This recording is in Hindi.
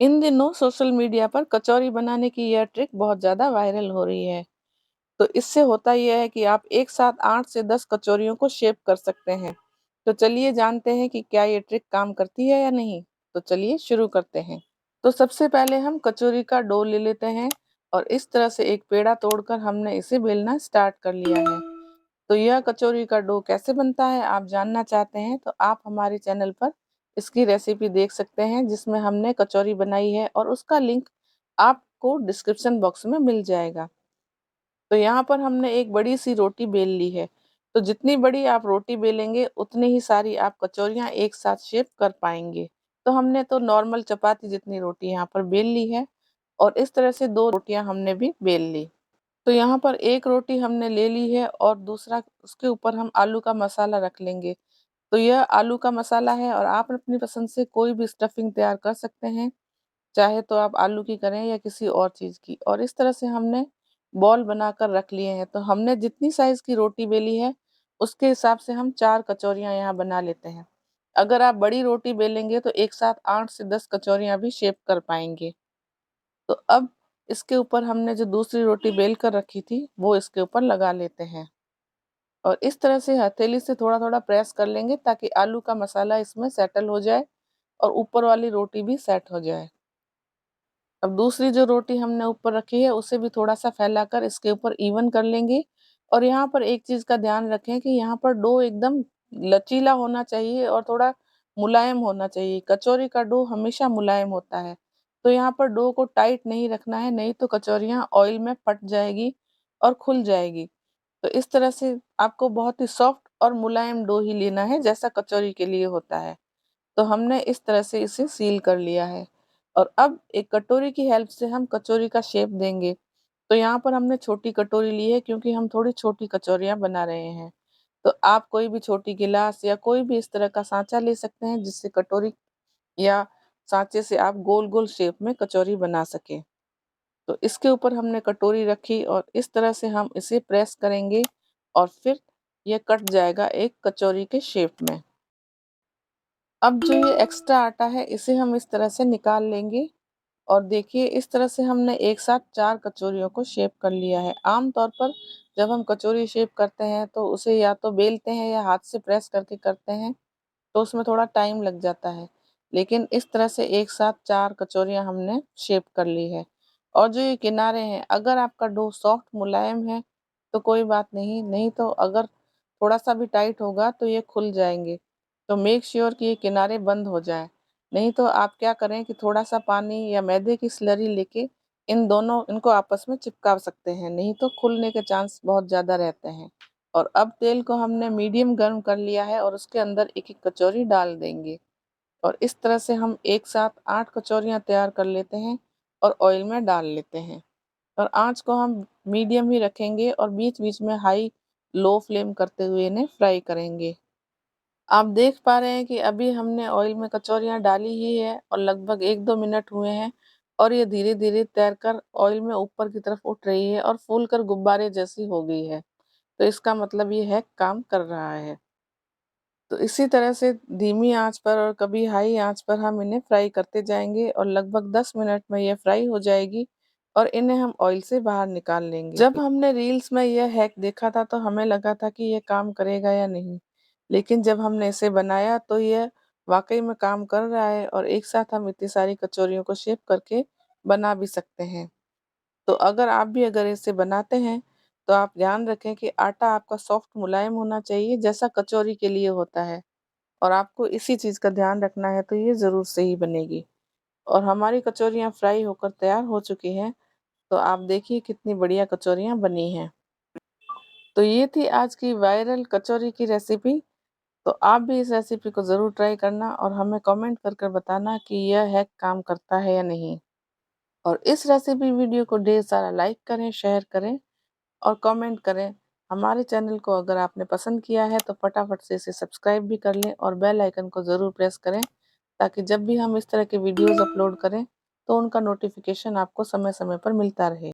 इन दिनों सोशल मीडिया पर कचौरी बनाने की यह ट्रिक बहुत ज़्यादा वायरल हो रही है। तो इससे होता ये है कि आप एक साथ 8 से 10 कचौरियों को शेप कर सकते हैं। तो चलिए जानते हैं कि क्या ये ट्रिक काम करती है या नहीं। तो चलिए शुरू करते हैं। तो सबसे पहले हम कचौरी का डो ले लेते हैं और इस तरह से एक पेड़ा तोड़कर हमने इसे बेलना स्टार्ट कर लिया है। तो यह कचौरी का डो कैसे बनता है आप जानना चाहते हैं तो आप हमारे चैनल पर इसकी रेसिपी देख सकते हैं जिसमें हमने कचौरी बनाई है और उसका लिंक आपको डिस्क्रिप्शन बॉक्स में मिल जाएगा। तो यहाँ पर हमने एक बड़ी सी रोटी बेल ली है। तो जितनी बड़ी आप रोटी बेलेंगे उतनी ही सारी आप कचौरियाँ एक साथ शेप कर पाएंगे। तो हमने तो नॉर्मल चपाती जितनी रोटी यहाँ पर बेल ली है और इस तरह से 2 रोटियाँ हमने भी बेल ली। तो यहाँ पर एक रोटी हमने ले ली है और दूसरा उसके ऊपर हम आलू का मसाला रख लेंगे। तो यह आलू का मसाला है और आप अपनी पसंद से कोई भी स्टफिंग तैयार कर सकते हैं, चाहे तो आप आलू की करें या किसी और चीज़ की। और इस तरह से हमने बॉल बनाकर रख लिए हैं। तो हमने जितनी साइज़ की रोटी बेली है, उसके हिसाब से हम 4 कचौरियाँ यहाँ बना लेते हैं। अगर आप बड़ी रोटी बेलेंगे तो एक साथ 8 से 10 कचौरियाँ भी शेप कर पाएँगे। तो अब इसके ऊपर हमने जो दूसरी रोटी बेल कर रखी थी, वो इसके ऊपर लगा लेते हैं। और इस तरह से हथेली से थोड़ा-थोड़ा प्रेस कर लेंगे ताकि आलू का मसाला इसमें सेटल हो जाए और ऊपर वाली रोटी भी सेट हो जाए। अब दूसरी जो रोटी हमने ऊपर रखी है उसे भी थोड़ा-सा फैलाकर इसके ऊपर इवन कर लेंगे और यहाँ पर एक चीज़ का ध्यान रखें कि यहाँ पर डो एकदम लचीला होना चाहिए और थोड़ा मुलायम होना चाहिए। कचौरी का डो हमेशा मुलायम होता है। तो यहाँ पर डो को टाइट नहीं रखना है, नहीं तो कचौरियाँ ऑयल में फट जाएगी और खुल जाएगी। तो इस तरह से आपको बहुत ही सॉफ्ट और मुलायम डो ही लेना है जैसा कचौरी के लिए होता है। तो हमने इस तरह से इसे सील कर लिया है और अब एक कटोरी की हेल्प से हम कचौरी का शेप देंगे। तो यहाँ पर हमने छोटी कटोरी ली है क्योंकि हम थोड़ी छोटी कचौरियाँ बना रहे हैं। तो आप कोई भी छोटी गिलास या कोई भी इस तरह का साँचा ले सकते हैं जिससे कटोरी या साँचे से आप गोल-गोल शेप में कचौरी बना सकें। तो इसके ऊपर हमने कटोरी रखी और इस तरह से हम इसे प्रेस करेंगे और फिर ये कट जाएगा एक कचौरी के शेप में। अब जो ये एक्स्ट्रा आटा है इसे हम इस तरह से निकाल लेंगे और देखिए इस तरह से हमने एक साथ 4 कचौरियों को शेप कर लिया है। आम तौर पर जब हम कचौरी शेप करते हैं तो उसे या तो बेलते हैं या हाथ से प्रेस करके करते हैं, तो उसमें थोड़ा टाइम लग जाता है। लेकिन इस तरह से एक साथ 4 कचौरियाँ हमने शेप कर ली है। और जो ये किनारे हैं, अगर आपका डो सॉफ्ट मुलायम है तो कोई बात नहीं, नहीं तो अगर थोड़ा-सा भी टाइट होगा तो ये खुल जाएँगे। तो मेक श्योर कि ये किनारे बंद हो जाएँ। नहीं तो आप क्या करें कि थोड़ा-सा पानी या मैदे की स्लरी लेके इनको आपस में चिपका सकते हैं, नहीं तो खुलने के चांस बहुत ज़्यादा रहते हैं। और अब तेल को हमने मीडियम गर्म कर लिया है और उसके अंदर एक-एक कचौरी डाल देंगे और इस तरह से हम एक साथ 8 कचौरियाँ तैयार कर लेते हैं और ऑयल में डाल लेते हैं। और आँच को हम मीडियम ही रखेंगे और बीच-बीच में हाई लो फ्लेम करते हुए इन्हें फ्राई करेंगे। आप देख पा रहे हैं कि अभी हमने ऑयल में कचौरियाँ डाली ही है और लगभग 1-2 मिनट हुए हैं और ये धीरे-धीरे तैरकर ऑयल में ऊपर की तरफ उठ रही है और फूलकर गुब्बारे जैसी हो गई है। तो इसका मतलब ये है काम कर रहा है। तो इसी तरह से धीमी आँच पर और कभी हाई आँच पर हम इन्हें फ्राई करते जाएँगे और लगभग 10 मिनट में ये फ्राई हो जाएगी और इन्हें हम ऑयल से बाहर निकाल लेंगे। जब हमने रील्स में यह हैक देखा था तो हमें लगा था कि ये काम करेगा या नहीं, लेकिन जब हमने इसे बनाया तो यह वाक़ई में काम कर रहा है और एक साथ हम इतनी सारी कचौरियों को शेप करके बना भी सकते हैं। तो अगर इसे बनाते हैं, तो आप ध्यान रखें कि आटा आपका सॉफ्ट मुलायम होना चाहिए जैसा कचौरी के लिए होता है और आपको इसी चीज़ का ध्यान रखना है तो ये ज़रूर सही बनेगी। और हमारी कचौरियाँ फ्राई होकर तैयार हो चुकी हैं, तो आप देखिए कितनी बढ़िया कचौरियाँ बनी हैं। तो ये थी आज की वायरल कचौरी की रेसिपी। तो आप भी इस रेसिपी को ज़रूर ट्राई करना और हमें कमेंट कर कर बताना कि यह हैक काम करता है या नहीं। और इस रेसिपी वीडियो को ढेर सारा लाइक करें, शेयर करें और कमेंट करें। हमारे चैनल को अगर आपने पसंद किया है तो फटाफट से इसे सब्सक्राइब भी कर लें और बेल आइकन को ज़रूर प्रेस करें ताकि जब भी हम इस तरह के वीडियोज़ अपलोड करें तो उनका नोटिफिकेशन आपको समय-समय पर मिलता रहे।